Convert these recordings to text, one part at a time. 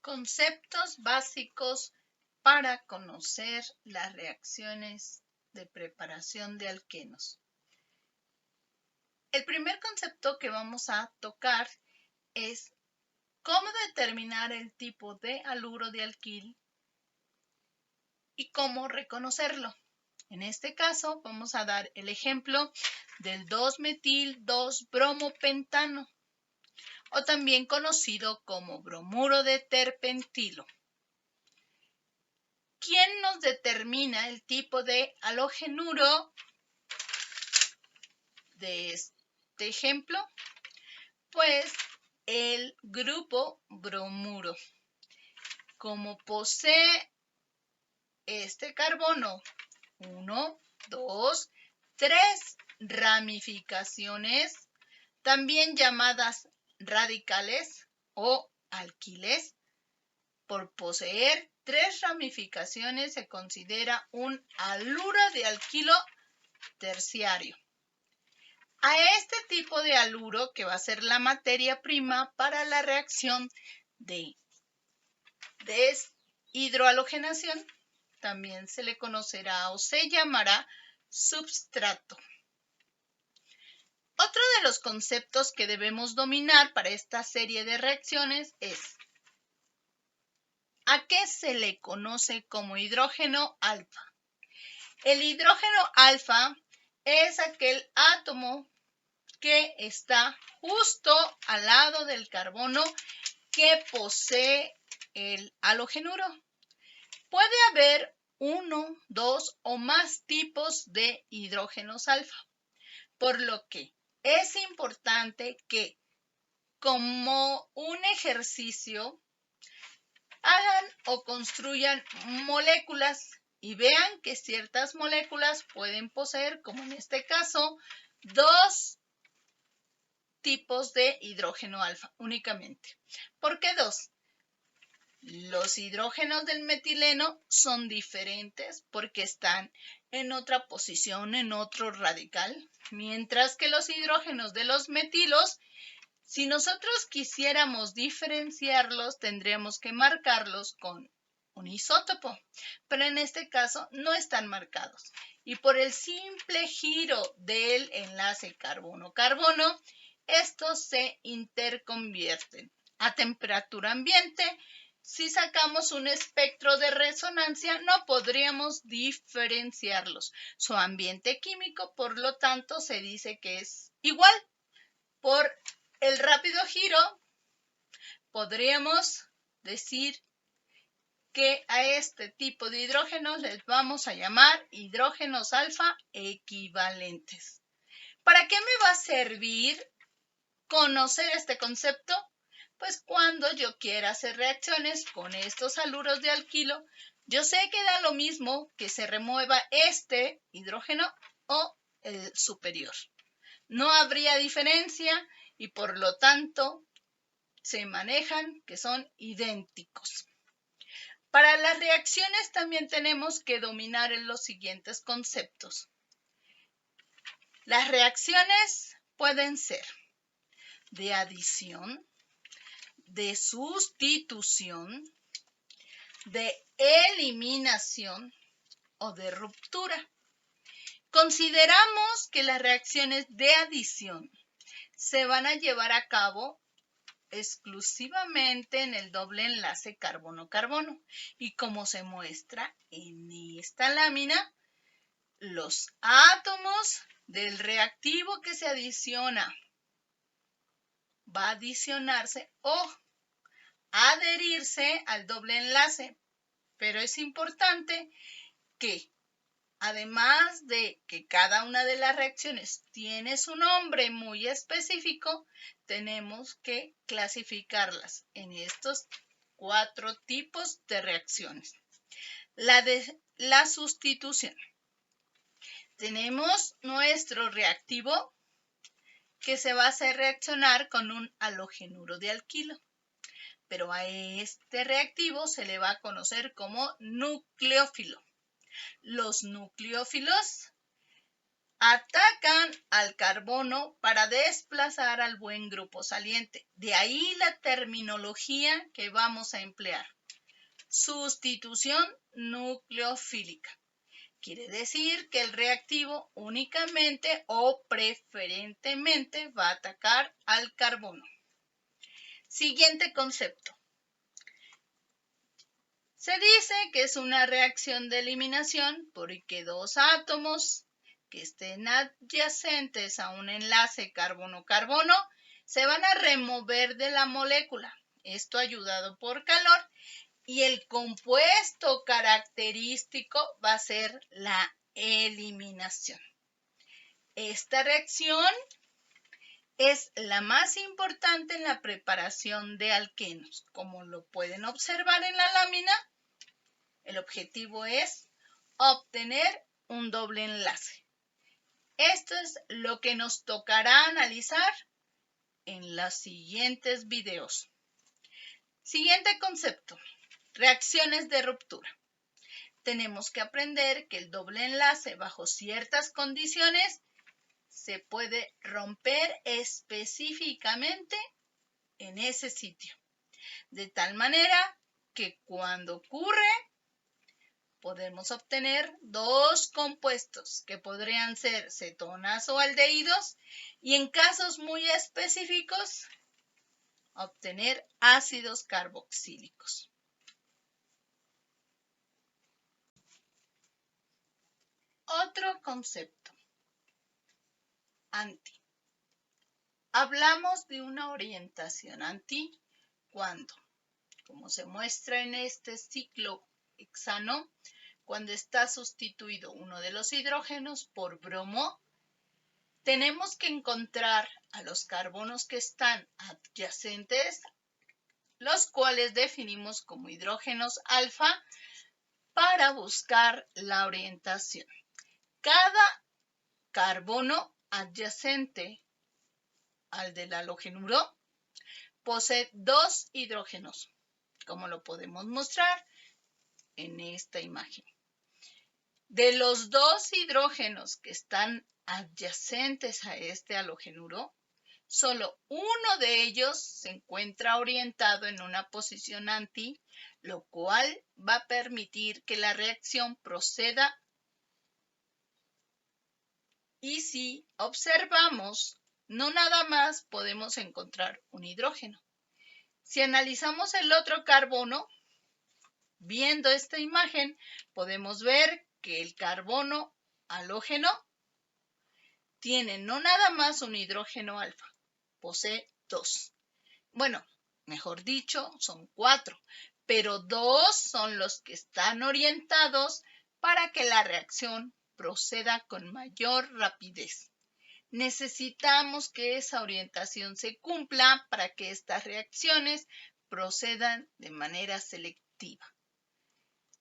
Conceptos básicos para conocer las reacciones de preparación de alquenos. El primer concepto que vamos a tocar es cómo determinar el tipo de haluro de alquil y cómo reconocerlo. En este caso vamos a dar el ejemplo del 2-metil-2-bromopentano o también conocido como bromuro de terpentilo. ¿Quién nos determina el tipo de halogenuro de este ejemplo? Pues el grupo bromuro. Como posee este carbono 1, 2, 3 ramificaciones, también llamadas radicales o alquiles, por poseer 3 ramificaciones se considera un haluro de alquilo terciario. A este tipo de haluro, que va a ser la materia prima para la reacción de deshidrohalogenación, también se le conocerá o se llamará substrato. Otro de los conceptos que debemos dominar para esta serie de reacciones es ¿a qué se le conoce como hidrógeno alfa? El hidrógeno alfa es aquel átomo que está justo al lado del carbono que posee el halogenuro. Puede haber 1, 2 o más tipos de hidrógenos alfa, por lo que es importante que como un ejercicio hagan o construyan moléculas y vean que ciertas moléculas pueden poseer, como en este caso, 2 tipos de hidrógeno alfa únicamente. ¿Por qué 2? Los hidrógenos del metileno son diferentes porque están en otra posición, en otro radical, mientras que los hidrógenos de los metilos, si nosotros quisiéramos diferenciarlos, tendríamos que marcarlos con un isótopo, pero en este caso no están marcados. Y por el simple giro del enlace carbono-carbono, estos se interconvierten. A temperatura ambiente, si sacamos un espectro de resonancia, no podríamos diferenciarlos. Su ambiente químico, por lo tanto, se dice que es igual. Por el rápido giro, podríamos decir que a este tipo de hidrógenos les vamos a llamar hidrógenos alfa equivalentes. ¿Para qué me va a servir conocer este concepto? Pues cuando yo quiera hacer reacciones con estos haluros de alquilo, yo sé que da lo mismo que se remueva este hidrógeno o el superior. No habría diferencia y por lo tanto se manejan que son idénticos. Para las reacciones también tenemos que dominar en los siguientes conceptos. Las reacciones pueden ser de adición, de sustitución, de eliminación o de ruptura. Consideramos que las reacciones de adición se van a llevar a cabo exclusivamente en el doble enlace carbono-carbono y como se muestra en esta lámina, los átomos del reactivo que se adiciona va a adicionarse o adherirse al doble enlace, pero es importante que además de que cada una de las reacciones tiene su nombre muy específico, tenemos que clasificarlas en estos 4 tipos de reacciones. La sustitución. Tenemos nuestro reactivo que se va a hacer reaccionar con un halogenuro de alquilo, pero a este reactivo se le va a conocer como nucleófilo. Los nucleófilos atacan al carbono para desplazar al buen grupo saliente. De ahí la terminología que vamos a emplear. Sustitución nucleofílica. Quiere decir que el reactivo únicamente o preferentemente va a atacar al carbono. Siguiente concepto. Se dice que es una reacción de eliminación porque dos átomos que estén adyacentes a un enlace carbono-carbono se van a remover de la molécula. Esto ayudado por calor. Y el compuesto característico va a ser la eliminación. Esta reacción es la más importante en la preparación de alquenos. Como lo pueden observar en la lámina, el objetivo es obtener un doble enlace. Esto es lo que nos tocará analizar en los siguientes videos. Siguiente concepto. Reacciones de ruptura. Tenemos que aprender que el doble enlace bajo ciertas condiciones se puede romper específicamente en ese sitio. De tal manera que cuando ocurre podemos obtener dos compuestos que podrían ser cetonas o aldehídos y en casos muy específicos obtener ácidos carboxílicos. Otro concepto. Anti. Hablamos de una orientación anti cuando, como se muestra en este ciclo hexano, cuando está sustituido uno de los hidrógenos por bromo, tenemos que encontrar a los carbonos que están adyacentes, los cuales definimos como hidrógenos alfa, para buscar la orientación. Cada carbono adyacente al del halogenuro posee dos hidrógenos, como lo podemos mostrar en esta imagen. De los dos hidrógenos que están adyacentes a este halogenuro, solo uno de ellos se encuentra orientado en una posición anti, lo cual va a permitir que la reacción proceda. Y si observamos, no nada más podemos encontrar un hidrógeno. Si analizamos el otro carbono, viendo esta imagen, podemos ver que el carbono halógeno tiene no nada más un hidrógeno alfa, posee dos. Bueno, mejor dicho, son 4, pero 2 son los que están orientados para que la reacción proceda con mayor rapidez. Necesitamos que esa orientación se cumpla para que estas reacciones procedan de manera selectiva.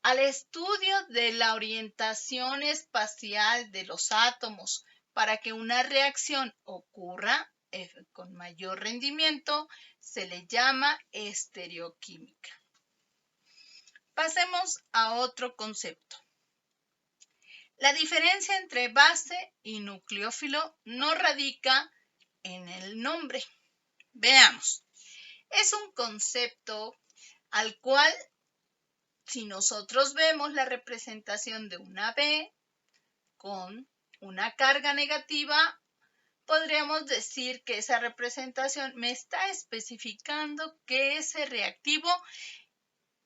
Al estudio de la orientación espacial de los átomos para que una reacción ocurra con mayor rendimiento, se le llama estereoquímica. Pasemos a otro concepto. La diferencia entre base y nucleófilo no radica en el nombre. Veamos. Es un concepto al cual, si nosotros vemos la representación de una B con una carga negativa, podríamos decir que esa representación me está especificando que ese reactivo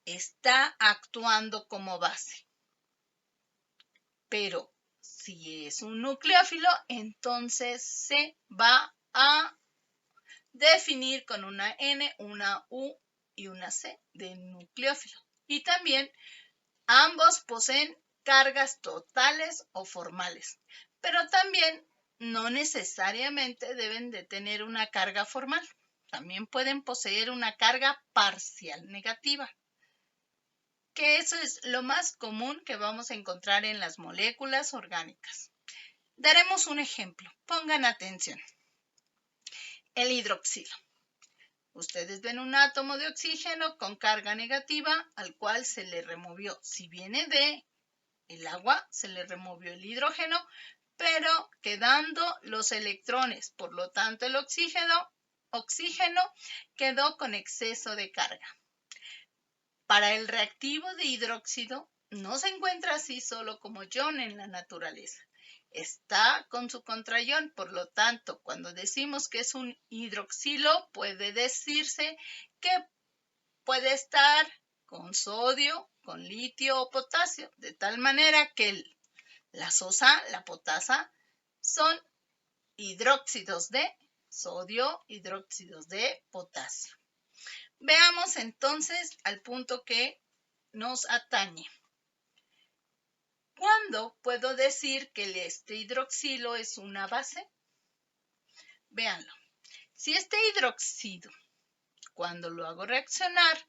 está actuando como base. Pero si es un nucleófilo, entonces se va a definir con una N, una U y una C de nucleófilo. Y también ambos poseen cargas totales o formales, pero también no necesariamente deben de tener una carga formal. También pueden poseer una carga parcial negativa, que eso es lo más común que vamos a encontrar en las moléculas orgánicas. Daremos un ejemplo. Pongan atención. El hidroxilo. Ustedes ven un átomo de oxígeno con carga negativa al cual se le removió, si viene de el agua, se le removió el hidrógeno, pero quedando los electrones. Por lo tanto, el oxígeno quedó con exceso de carga. Para el reactivo de hidróxido no se encuentra así solo como ion en la naturaleza. Está con su contraión, por lo tanto, cuando decimos que es un hidroxilo, puede decirse que puede estar con sodio, con litio o potasio, de tal manera que la sosa, la potasa, son hidróxidos de sodio, hidróxidos de potasio. Veamos entonces al punto que nos atañe. ¿Cuándo puedo decir que este hidroxilo es una base? Véanlo. Si este hidroxido, cuando lo hago reaccionar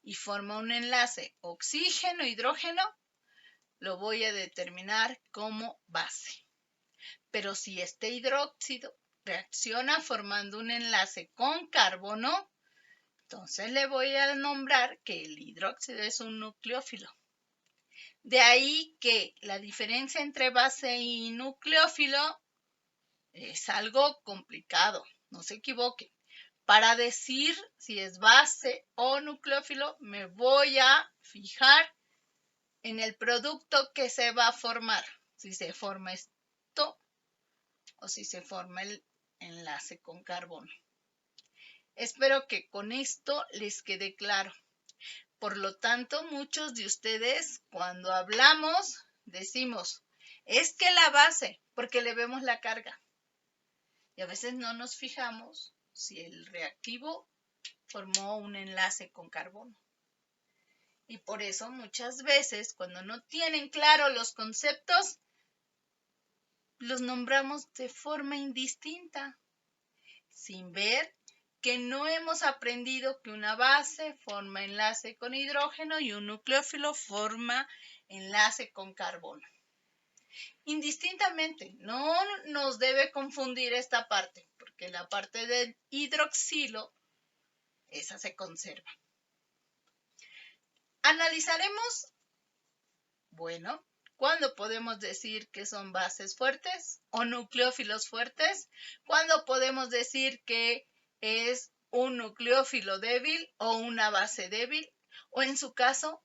y forma un enlace oxígeno-hidrógeno, lo voy a determinar como base. Pero si este hidróxido reacciona formando un enlace con carbono, entonces le voy a nombrar que el hidróxido es un nucleófilo. De ahí que la diferencia entre base y nucleófilo es algo complicado, no se equivoquen. Para decir si es base o nucleófilo, me voy a fijar en el producto que se va a formar. Si se forma esto o si se forma el enlace con carbono. Espero que con esto les quede claro. Por lo tanto, muchos de ustedes cuando hablamos decimos, es que la base, porque le vemos la carga. Y a veces no nos fijamos si el reactivo formó un enlace con carbono. Y por eso muchas veces cuando no tienen claro los conceptos, los nombramos de forma indistinta, sin ver que no hemos aprendido que una base forma enlace con hidrógeno y un nucleófilo forma enlace con carbono. Indistintamente, no nos debe confundir esta parte, porque la parte del hidroxilo, esa se conserva. Analizaremos, bueno, ¿cuándo podemos decir que son bases fuertes o nucleófilos fuertes? ¿Cuándo podemos decir que es un nucleófilo débil o una base débil? O en su caso,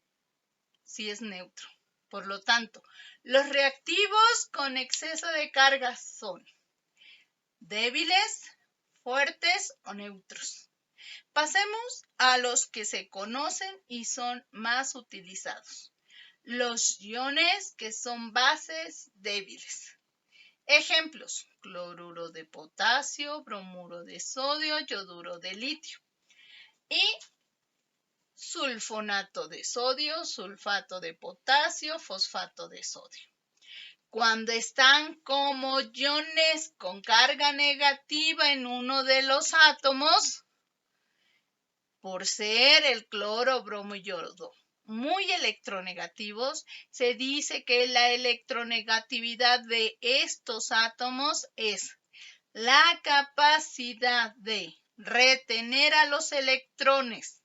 si es neutro. Por lo tanto, los reactivos con exceso de carga son débiles, fuertes o neutros. Pasemos a los que se conocen y son más utilizados. Los iones que son bases débiles. Ejemplos: cloruro de potasio, bromuro de sodio, yoduro de litio. Y sulfonato de sodio, sulfato de potasio, fosfato de sodio. Cuando están como iones con carga negativa en uno de los átomos, por ser el cloro, bromo y yodo muy electronegativos, se dice que la electronegatividad de estos átomos es la capacidad de retener a los electrones.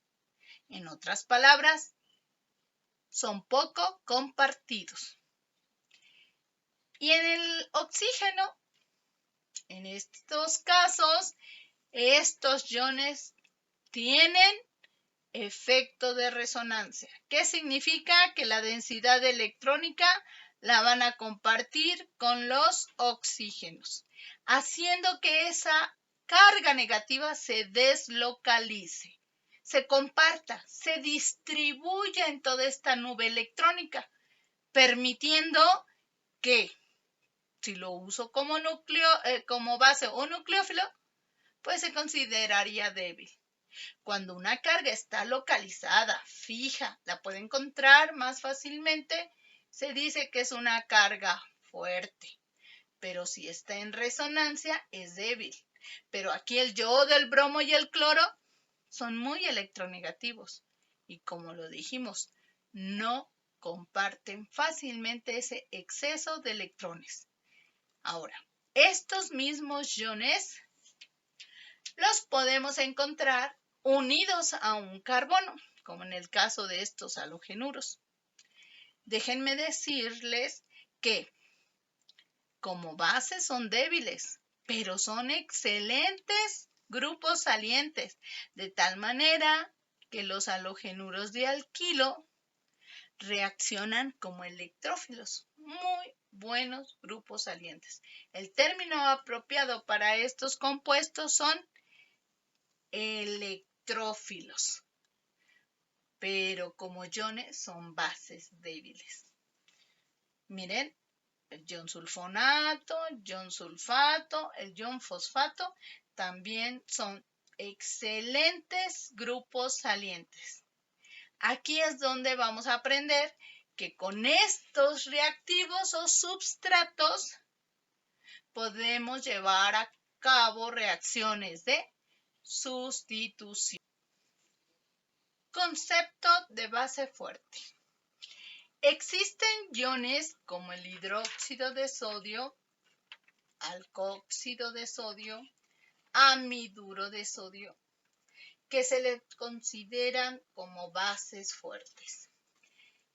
En otras palabras, son poco compartidos. Y en el oxígeno, en estos casos, estos iones tienen efecto de resonancia. ¿Qué significa? Que la densidad electrónica la van a compartir con los oxígenos, haciendo que esa carga negativa se deslocalice, se comparta, se distribuya en toda esta nube electrónica, permitiendo que si lo uso como como base o nucleófilo, pues se consideraría débil. Cuando una carga está localizada, fija, la puede encontrar más fácilmente, se dice que es una carga fuerte. Pero si está en resonancia, es débil. Pero aquí el yodo, el bromo y el cloro son muy electronegativos. Y como lo dijimos, no comparten fácilmente ese exceso de electrones. Ahora, estos mismos iones los podemos encontrar unidos a un carbono, como en el caso de estos halogenuros. Déjenme decirles que como base son débiles, pero son excelentes grupos salientes, de tal manera que los halogenuros de alquilo reaccionan como electrófilos. Muy buenos grupos salientes. El término apropiado para estos compuestos son electrófilos, pero como iones son bases débiles. Miren, el ion sulfonato, ion sulfato, el ion fosfato también son excelentes grupos salientes. Aquí es donde vamos a aprender que con estos reactivos o substratos podemos llevar a cabo reacciones de sustitución. Concepto de base fuerte. Existen iones como el hidróxido de sodio, alcohóxido de sodio, amiduro de sodio, que se les consideran como bases fuertes.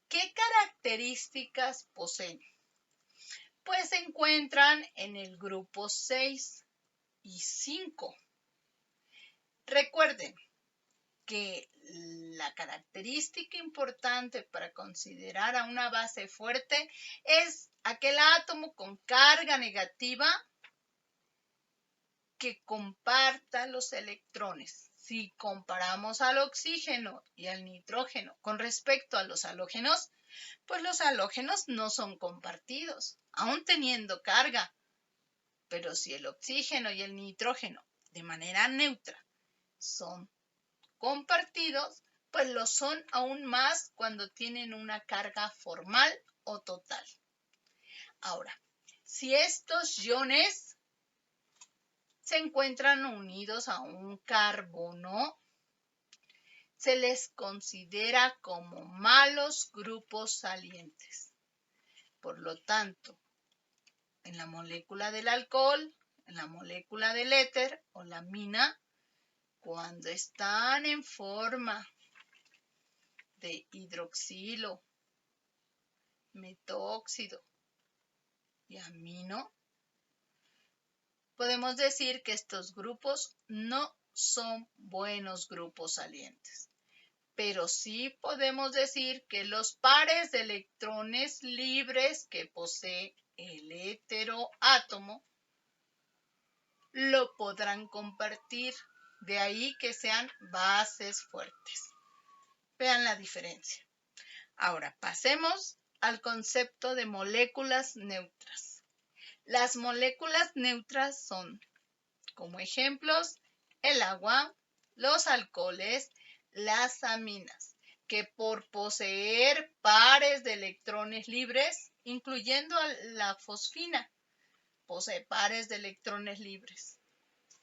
¿Qué características poseen? Pues se encuentran en el grupo 6 y 5. Recuerden que la característica importante para considerar a una base fuerte es aquel átomo con carga negativa que comparta los electrones. Si comparamos al oxígeno y al nitrógeno con respecto a los halógenos, pues los halógenos no son compartidos, aún teniendo carga. Pero si el oxígeno y el nitrógeno de manera neutra son compartidos, pues lo son aún más cuando tienen una carga formal o total. Ahora, si estos iones se encuentran unidos a un carbono, se les considera como malos grupos salientes. Por lo tanto, en la molécula del alcohol, en la molécula del éter o la amina, cuando están en forma de hidroxilo, metóxido y amino, podemos decir que estos grupos no son buenos grupos salientes. Pero sí podemos decir que los pares de electrones libres que posee el heteroátomo lo podrán compartir. De ahí que sean bases fuertes. Vean la diferencia. Ahora pasemos al concepto de moléculas neutras. Las moléculas neutras son, como ejemplos, el agua, los alcoholes, las aminas, que por poseer pares de electrones libres, incluyendo la fosfina, posee pares de electrones libres.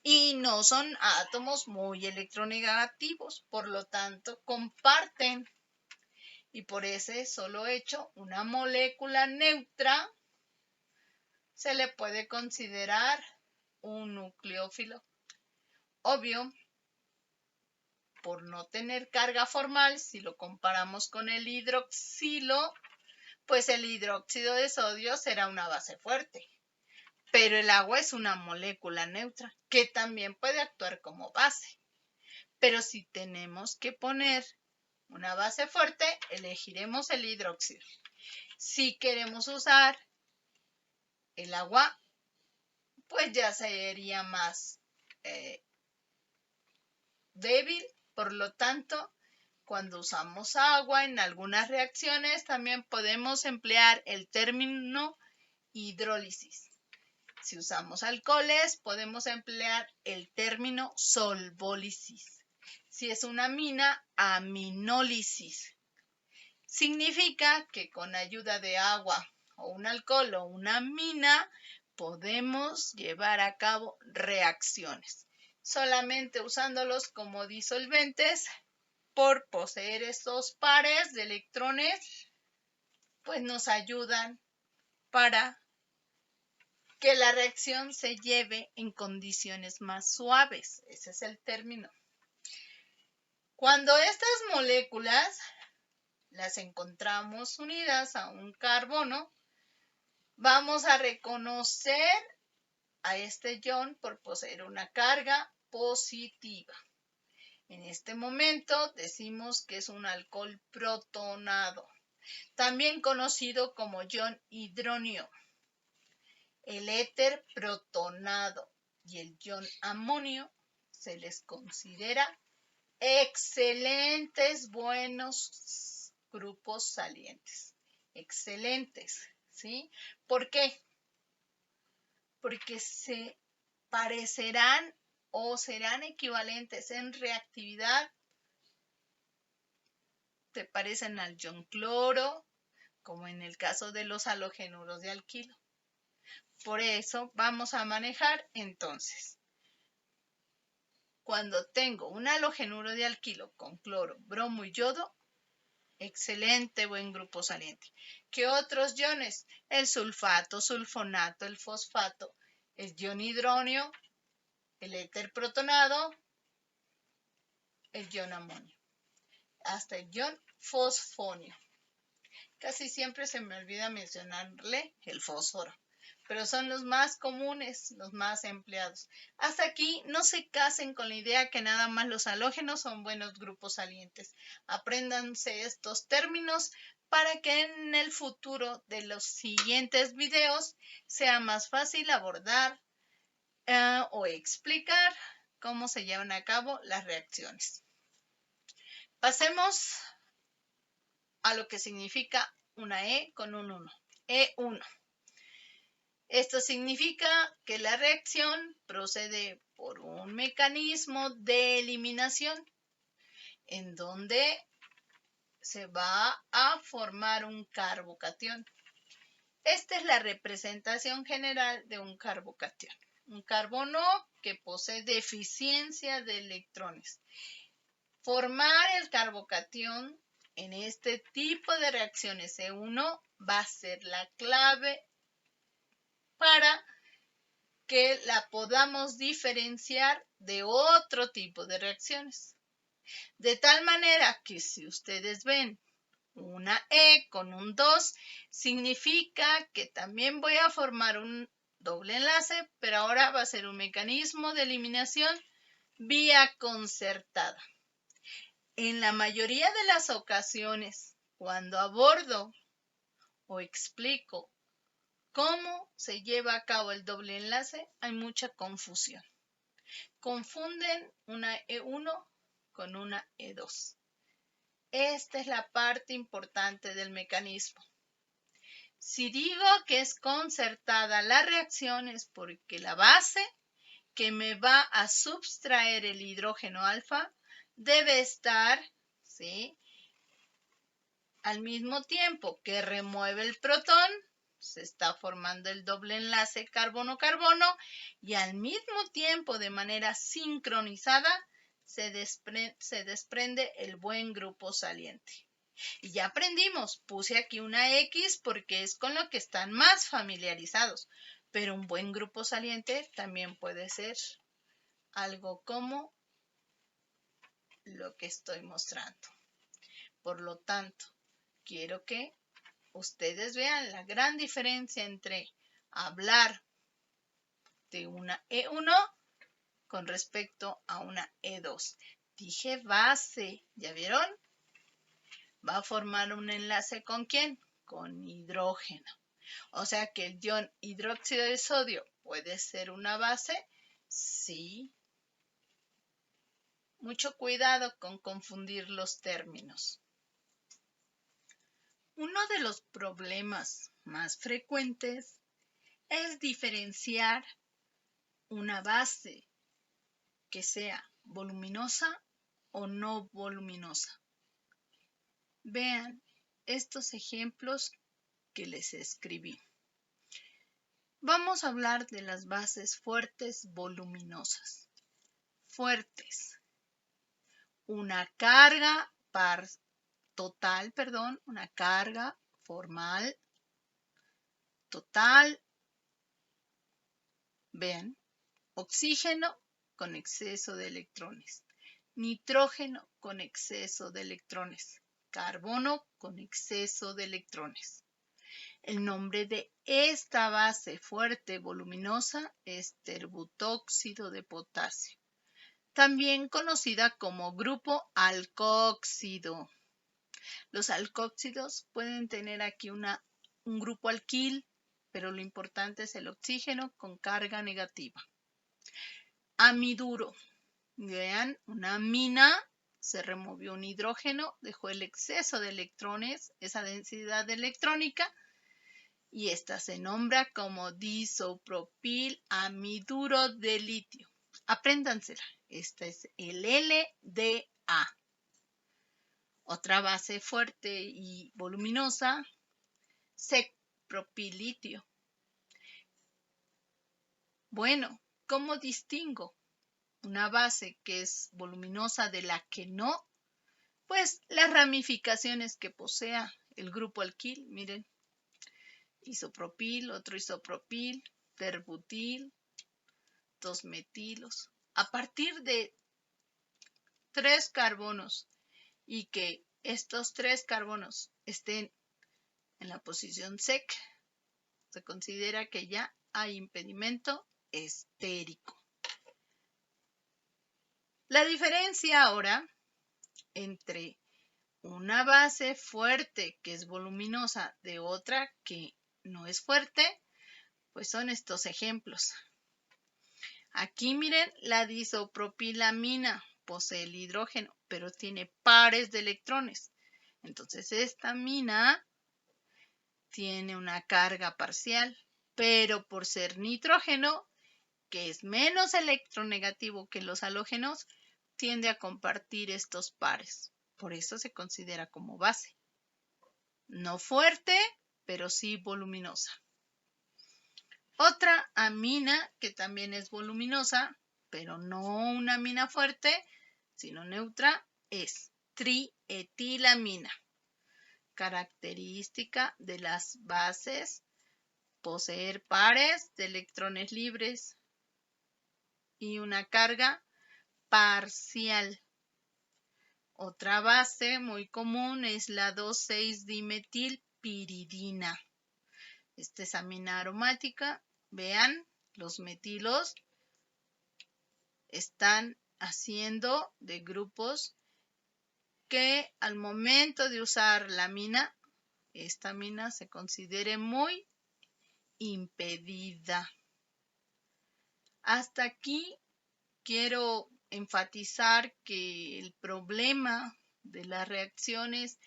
Y no son átomos muy electronegativos, por lo tanto, comparten. Y por ese solo hecho, una molécula neutra se le puede considerar un nucleófilo. Obvio, por no tener carga formal, si lo comparamos con el hidroxilo, pues el hidróxido de sodio será una base fuerte. Pero el agua es una molécula neutra que también puede actuar como base. Pero si tenemos que poner una base fuerte, elegiremos el hidróxido. Si queremos usar el agua, pues ya sería más débil. Por lo tanto, cuando usamos agua en algunas reacciones, también podemos emplear el término hidrólisis. Si usamos alcoholes, podemos emplear el término solvólisis. Si es una amina, aminólisis. Significa que con ayuda de agua o un alcohol o una amina podemos llevar a cabo reacciones. Solamente usándolos como disolventes, por poseer estos pares de electrones, pues nos ayudan para que la reacción se lleve en condiciones más suaves. Ese es el término. Cuando estas moléculas las encontramos unidas a un carbono, Vamos a reconocer a este ion por poseer una carga positiva. En este momento decimos que es un alcohol protonado, también conocido como ion hidronio. El éter protonado y el ion amonio se les considera excelentes, buenos grupos salientes. Excelentes, ¿sí? ¿Por qué? Porque se parecerán o serán equivalentes en reactividad, se parecen al ion cloro, como en el caso de los halogenuros de alquilo. Por eso vamos a manejar entonces. Cuando tengo un halogenuro de alquilo con cloro, bromo y yodo, excelente, buen grupo saliente. ¿Qué otros iones? El sulfato, sulfonato, el fosfato, el ion hidronio, el éter protonado, el ion amonio, hasta el ion fosfonio. Casi siempre se me olvida mencionarle el fósforo, pero son los más comunes, los más empleados. Hasta aquí no se casen con la idea que nada más los halógenos son buenos grupos salientes. Apréndanse estos términos para que en el futuro de los siguientes videos sea más fácil abordar o explicar cómo se llevan a cabo las reacciones. Pasemos a lo que significa una E con un 1. E1. Esto significa que la reacción procede por un mecanismo de eliminación en donde se va a formar un carbocatión. Esta es la representación general de un carbocatión. Un carbono que posee deficiencia de electrones. Formar el carbocatión en este tipo de reacciones E1 va a ser la clave para que la podamos diferenciar de otro tipo de reacciones. De tal manera que si ustedes ven una E con un 2, significa que también voy a formar un doble enlace, pero ahora va a ser un mecanismo de eliminación vía concertada. En la mayoría de las ocasiones, cuando abordo o explico cómo se lleva a cabo el doble enlace, hay mucha confusión. Confunden una E1 con una E2. Esta es la parte importante del mecanismo. Si digo que es concertada la reacción es porque la base que me va a subtraer el hidrógeno alfa debe estar, ¿sí?, al mismo tiempo que remueve el protón, se está formando el doble enlace carbono-carbono y al mismo tiempo de manera sincronizada se desprende el buen grupo saliente. Y ya aprendimos, puse aquí una X porque es con lo que están más familiarizados, pero un buen grupo saliente también puede ser algo como lo que estoy mostrando. Por lo tanto, quiero que ustedes vean la gran diferencia entre hablar de una E1 con respecto a una E2. Dije base, ¿ya vieron? Va a formar un enlace ¿con quién? Con hidrógeno. O sea que el ion hidróxido de sodio puede ser una base, sí. Mucho cuidado con confundir los términos. Uno de los problemas más frecuentes es diferenciar una base que sea voluminosa o no voluminosa. Vean estos ejemplos que les escribí. Vamos a hablar de las bases fuertes voluminosas. Fuertes. Una carga una carga formal total. Vean, oxígeno con exceso de electrones, nitrógeno con exceso de electrones, carbono con exceso de electrones. El nombre de esta base fuerte voluminosa es terbutóxido de potasio, también conocida como grupo alcóxido. Los alcóxidos pueden tener aquí un grupo alquil, pero lo importante es el oxígeno con carga negativa. Amiduro. Vean, una amina, se removió un hidrógeno, dejó el exceso de electrones, esa densidad electrónica, y esta se nombra como disopropilamiduro de litio. Apréndansela. Esta es el LDA. Otra base fuerte y voluminosa, sec-propilitio. Bueno, ¿cómo distingo una base que es voluminosa de la que no? Pues las ramificaciones que posea el grupo alquil, miren, isopropil, otro isopropil, terbutil, dos metilos. A partir de 3 carbonos y que estos 3 carbonos estén en la posición sec, se considera que ya hay impedimento estérico. La diferencia ahora entre una base fuerte que es voluminosa de otra que no es fuerte, pues son estos ejemplos. Aquí miren, la disopropilamina posee el hidrógeno, pero tiene pares de electrones. Entonces esta amina tiene una carga parcial, pero por ser nitrógeno, que es menos electronegativo que los halógenos, tiende a compartir estos pares. Por eso se considera como base. No fuerte, pero sí voluminosa. Otra amina que también es voluminosa, pero no una amina fuerte, sino neutra, es trietilamina. Característica de las bases: poseer pares de electrones libres y una carga parcial. Otra base muy común es la 2,6-dimetilpiridina. Esta es amina aromática. Vean, los metilos están haciendo de grupos que al momento de usar la amina, esta amina se considere muy impedida. Hasta aquí quiero enfatizar que el problema de las reacciones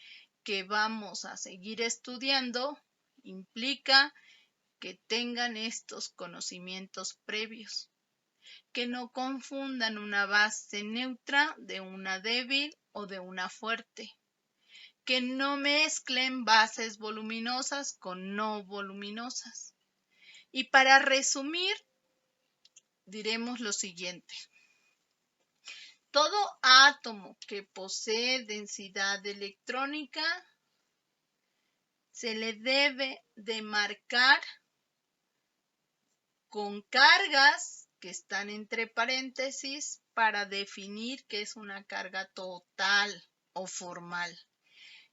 que vamos a seguir estudiando implica que tengan estos conocimientos previos, que no confundan una base neutra de una débil o de una fuerte, que no mezclen bases voluminosas con no voluminosas. Y para resumir, diremos lo siguiente. Todo átomo que posee densidad electrónica se le debe de marcar con cargas que están entre paréntesis para definir qué es una carga total o formal.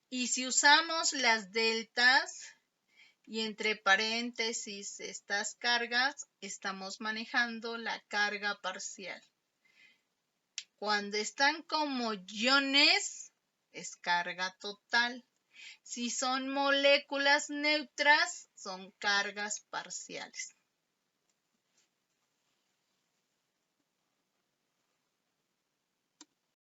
Y si usamos las deltas y entre paréntesis estas cargas, estamos manejando la carga parcial. Cuando están como iones, es carga total. Si son moléculas neutras, son cargas parciales.